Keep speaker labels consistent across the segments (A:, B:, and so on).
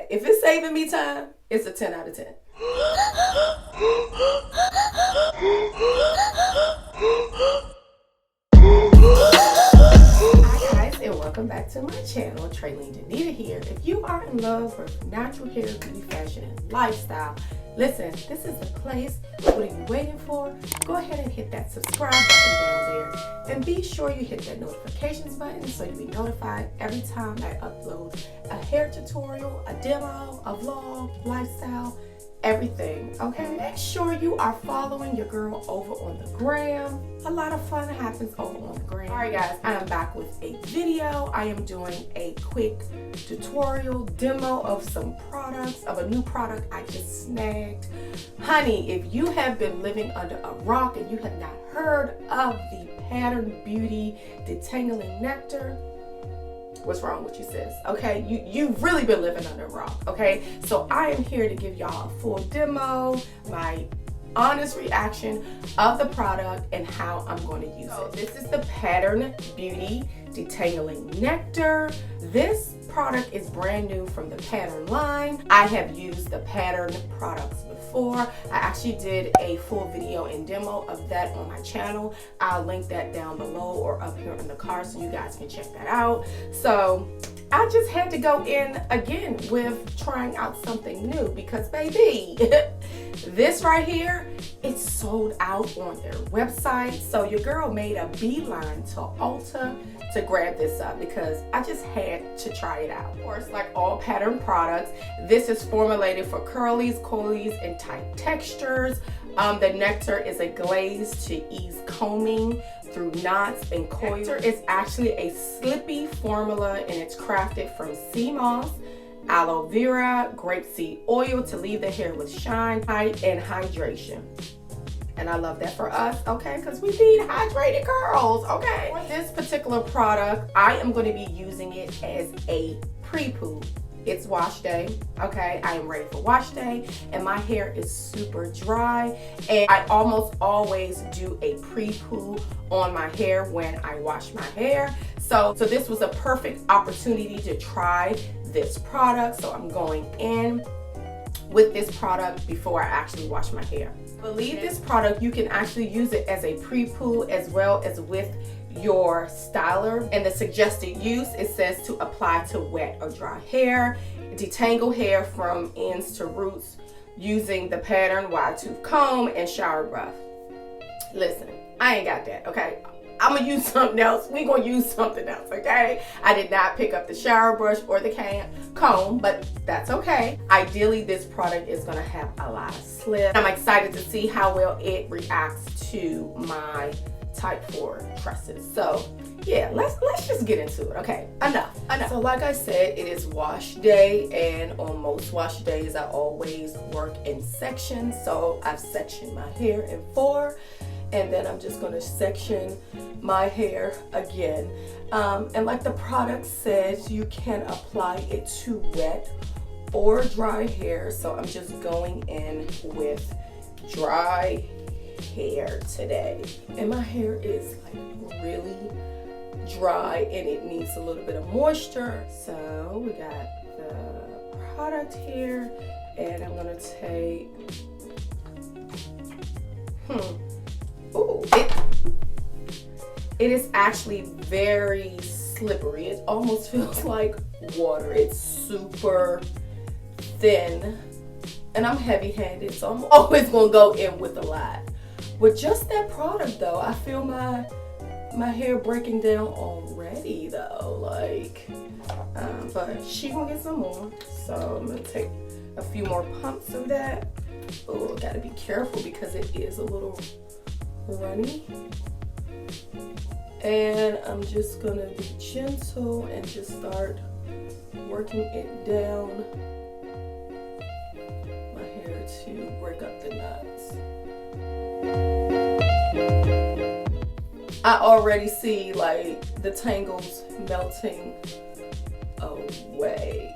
A: If it's saving me time, it's a 10 out of 10. Hi guys, and welcome back to my channel. Trailing Danita here. If you are in love with natural hair, beauty, fashion, and lifestyle, listen, this is the place. What are you waiting for? Go ahead and hit that subscribe button down there. And be sure you hit that notifications button so you'll be notified every time I upload a hair tutorial, a demo, a vlog, lifestyle, everything, okay? Make sure you are following your girl over on the gram. A lot of fun happens over on the gram. All right, guys, I am back with a video. I am doing a quick tutorial demo of some products, of a new product I just snagged. Honey, if you have been living under a rock and you have not heard of the Pattern Beauty Detangling Nectar, what's wrong with you, sis? Okay, you've really been living under a rock, okay? So I am here to give y'all a full demo, my honest reaction of the product and how I'm going to use it. This is the Pattern Beauty Detangling Nectar. This product is brand new from the Pattern line. I have used the Pattern products before. I actually did a full video and demo of that on my channel. I'll link that down below or up here in the card so you guys can check that out. So I just had to go in again with trying out something new because baby, this right here, it's sold out on their website. So your girl made a beeline to Ulta to grab this up because I just had to try it out. Of course, like all Pattern products, this is formulated for curlies, coilies, and tight textures. The nectar is a glaze to ease combing through knots and coils. Nectar is actually a slippy formula and it's crafted from sea moss, aloe vera, grapeseed oil to leave the hair with shine, height, and hydration. And I love that for us, okay? Because we need hydrated curls, okay? For this particular product, I am going to be using it as a pre-poo. It's wash day, okay? I am ready for wash day, and my hair is super dry, and I almost always do a pre-poo on my hair when I wash my hair. So this was a perfect opportunity to try this product, so I'm going in with this product before I actually wash my hair. I believe this product, you can actually use it as a pre-poo as well as with your styler. And the suggested use, it says to apply to wet or dry hair, detangle hair from ends to roots using the Pattern wide tooth comb and shower breath. Listen, I ain't got that, okay? I'm gonna use something else. We gonna use something else, okay? I did not pick up the shower brush or the comb, but that's okay. Ideally, this product is gonna have a lot of slip. I'm excited to see how well it reacts to my type 4 tresses. So yeah, let's just get into it. Okay, enough. So like I said, it is wash day, and on most wash days, I always work in sections. So I've sectioned my hair in 4. And then I'm just going to section my hair again. And like the product says, you can apply it to wet or dry hair. So I'm just going in with dry hair today. And my hair is like really dry and it needs a little bit of moisture. So we got the product here, and I'm going to take... Ooh, it is actually very slippery. It almost feels like water. It's super thin, and I'm heavy-handed, so I'm always gonna go in with a lot. With just that product, though, I feel my hair breaking down already, though. Like, but she gonna get some more, so I'm gonna take a few more pumps of that. Oh, gotta be careful because it is a little runny, and I'm just gonna be gentle and just start working it down my hair to break up the knots. I already see like the tangles melting away.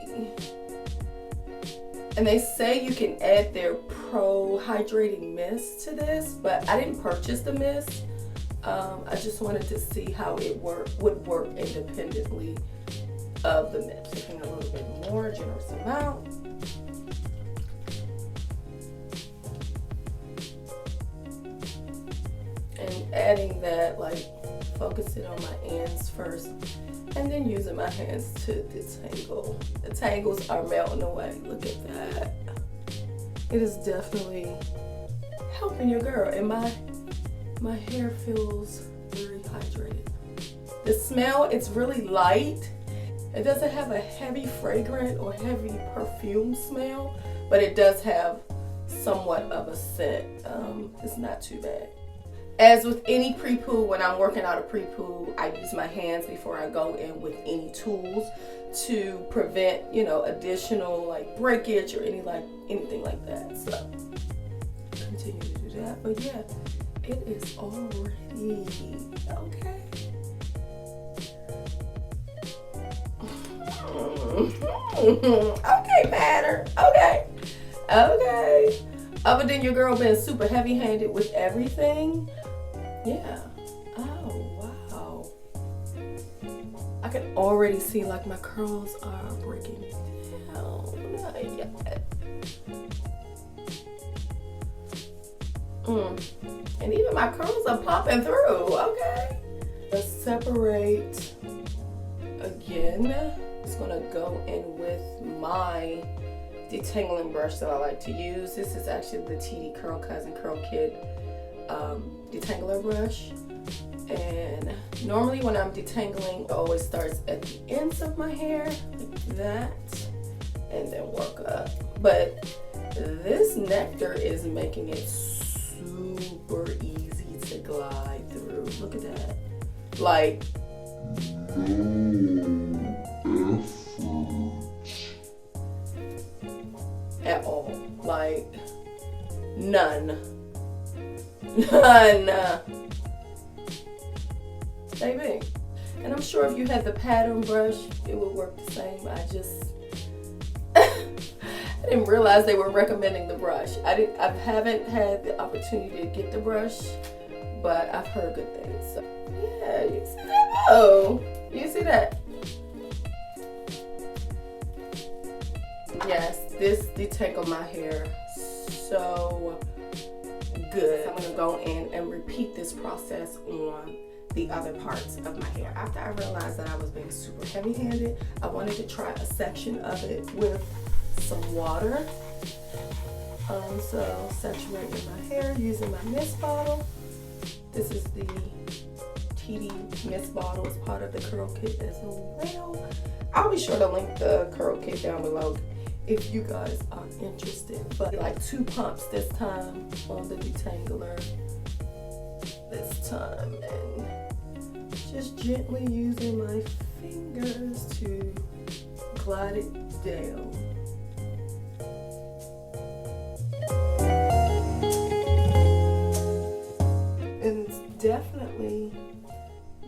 A: And they say you can add their Pro Hydrating Mist to this, but I didn't purchase the mist. I just wanted to see how it would work independently of the mist. Taking a little bit more, generous amount. adding that, like focusing on my ends first, and then using my hands to detangle. The tangles are melting away. Look at that. It is definitely helping your girl, and my hair feels very hydrated. The smell, it's really light. It doesn't have a heavy fragrant or heavy perfume smell, but it does have somewhat of a scent. It's not too bad. As with any pre-poo, when I'm working out a pre-poo, I use my hands before I go in with any tools to prevent, additional like breakage or anything like that. So continue to do that. But yeah, it is already okay. Okay, matter. Okay. Other than your girl being super heavy-handed with everything, yeah. Oh, wow. I can already see like my curls are breaking down. Not yet. And even my curls are popping through. Okay. Let's separate again. It's gonna go in with my detangling brush that I like to use. This is actually the TD Cousin Curl Kit detangler brush. And normally when I'm detangling, it always starts at the ends of my hair, like that, and then work up. But this nectar is making it super easy to glide through. Look at that. Like, at all. Like, none. Baby. And I'm sure if you had the pattern brush, it would work the same. I didn't realize they were recommending the brush. I haven't had the opportunity to get the brush, but I've heard good things. So yeah, you see that? Oh, you see that? Yes, this detangled my hair so good. I'm gonna go in and repeat this process on the other parts of my hair. After I realized that I was being super heavy-handed, I wanted to try a section of it with some water. So saturating my hair using my mist bottle. This is the TD mist bottle. It's part of the curl kit as well. I'll be sure to link the curl kit down below if you guys are interested. But like 2 pumps this time on the detangler this time, and just gently using my fingers to glide it down. And it's definitely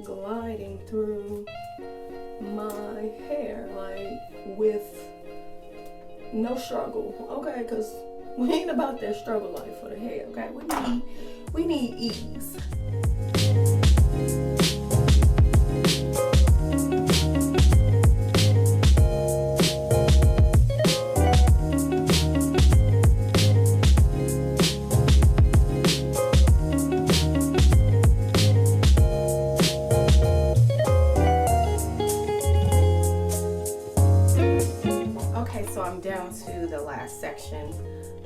A: gliding through my hair, like with no struggle, okay? Because we ain't about that struggle life for the hair, okay? We need ease. So I'm down to the last section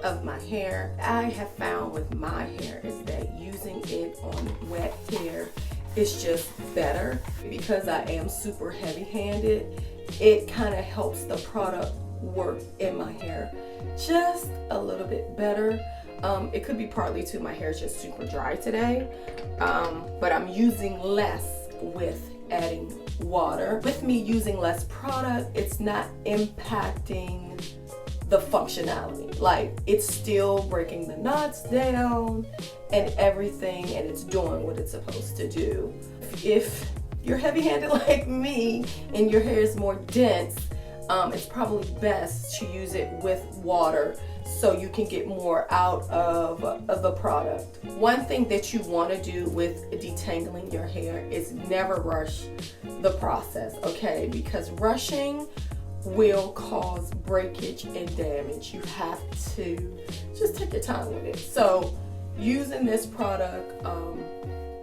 A: of my hair. I have found with my hair is that using it on wet hair is just better because I am super heavy-handed. It kind of helps the product work in my hair just a little bit better. It could be partly too my hair is just super dry today, but I'm using less with adding water. With me using less product, it's not impacting the functionality. Like, it's still breaking the knots down and everything, and it's doing what it's supposed to do. If you're heavy-handed like me and your hair is more dense, it's probably best to use it with water so you can get more out of the product. One thing that you want to do with detangling your hair is never rush the process, okay? Because rushing will cause breakage and damage. You have to just take your time with it. So using this product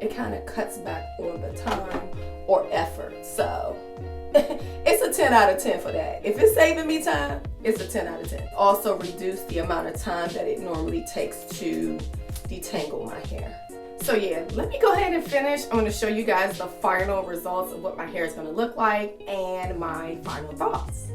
A: it kind of cuts back on the time or effort. So it's a 10 out of 10 for that. If it's saving me time, it's a 10 out of 10. Also reduce the amount of time that it normally takes to detangle my hair. So yeah, let me go ahead and finish. I'm going to show you guys the final results of what my hair is going to look like and my final thoughts.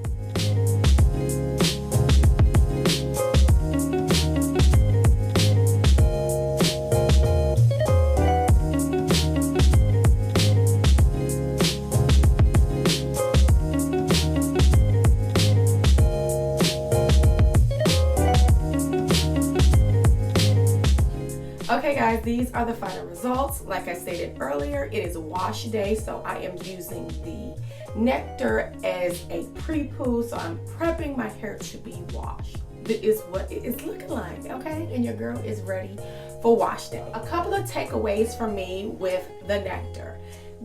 A: Okay guys, these are the final results. Like I stated earlier, it is a wash day, so I am using the Nectar as a pre-poo, so I'm prepping my hair to be washed. This is what it is looking like, okay? And your girl is ready for wash day. A couple of takeaways for me with the Nectar.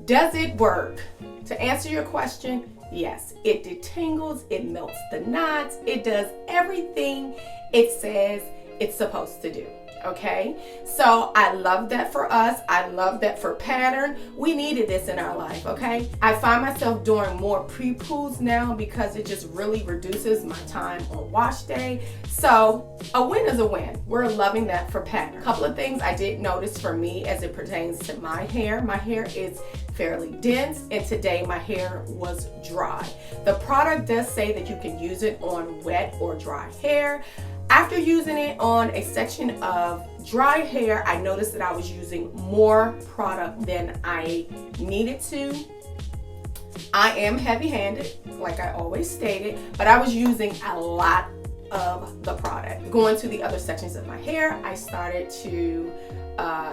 A: Does it work? To answer your question, yes. It detangles, it melts the knots, it does everything it says it's supposed to do. Okay, so I love that for us. I love that for pattern. We needed this in our life, okay? I find myself doing more pre-poos now because it just really reduces my time on wash day. So a win is a win. We're loving that for pattern. A couple of things I did notice for me as it pertains to my hair. My hair is fairly dense, and today my hair was dry. The product does say that you can use it on wet or dry hair. After using it on a section of dry hair, I noticed that I was using more product than I needed to. I am heavy-handed, like I always stated, but I was using a lot of the product. Going to the other sections of my hair, I started to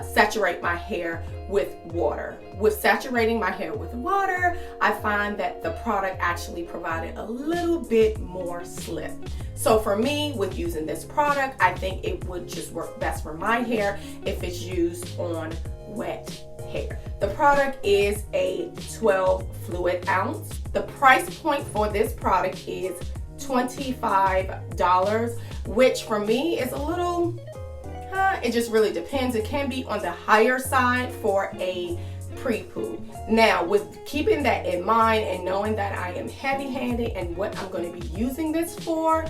A: saturate my hair with water. With saturating my hair with water, I find that the product actually provided a little bit more slip. So for me, with using this product, I think it would just work best for my hair if it's used on wet hair. The product is a 12 fluid ounce. The price point for this product is $25, which for me is a little, it just really depends. It can be on the higher side for a pre-poo. Now, with keeping that in mind and knowing that I am heavy-handed and what I'm going to be using this for,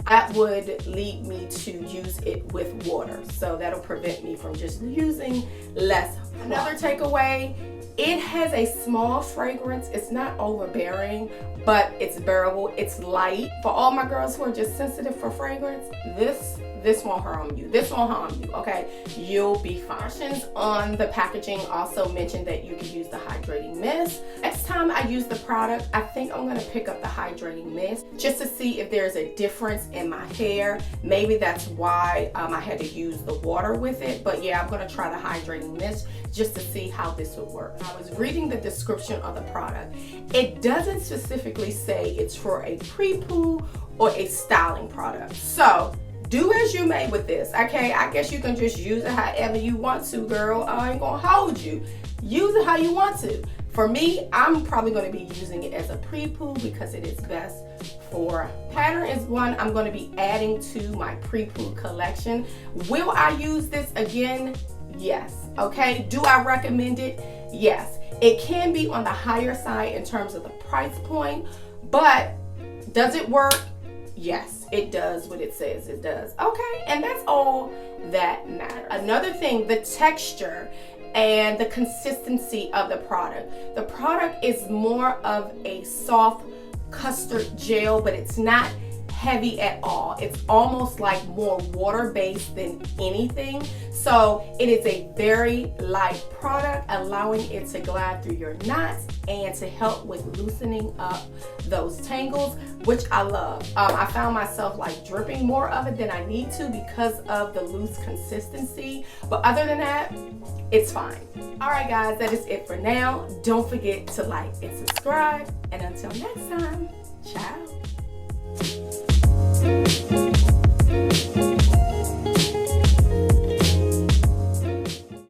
A: that would lead me to use it with water. So that'll prevent me from just using less product. Another takeaway, it has a small fragrance. It's not overbearing, but it's bearable. It's light. For all my girls who are just sensitive for fragrance, this won't harm you. This won't harm you, okay? You'll be fine. Instructions on the packaging also mentioned that you can use the hydrating mist. Next time I use the product, I think I'm gonna pick up the hydrating mist just to see if there's a difference in my hair. Maybe that's why I had to use the water with it. But yeah, I'm gonna try the hydrating mist just to see how this would work. I was reading the description of the product. It doesn't specifically say it's for a pre-poo or a styling product. So do as you may with this, okay? I guess you can just use it however you want to, girl. I ain't gonna hold you. Use it how you want to. For me, I'm probably gonna be using it as a pre-poo because it is best for pattern. Is one I'm gonna be adding to my pre-poo collection. Will I use this again? Yes, okay? Do I recommend it? Yes. It can be on the higher side in terms of the price point, but does it work? Yes, it does what it says it does. Okay, and that's all that matters. Another thing, the texture and the consistency of the product. The product is more of a soft custard gel, but it's not heavy at all. It's almost like more water-based than anything. So it is a very light product, allowing it to glide through your knots and to help with loosening up those tangles, which I love. I found myself like dripping more of it than I need to because of the loose consistency. But other than that, it's fine. All right, guys, that is it for now. Don't forget to like and subscribe. And until next time, ciao.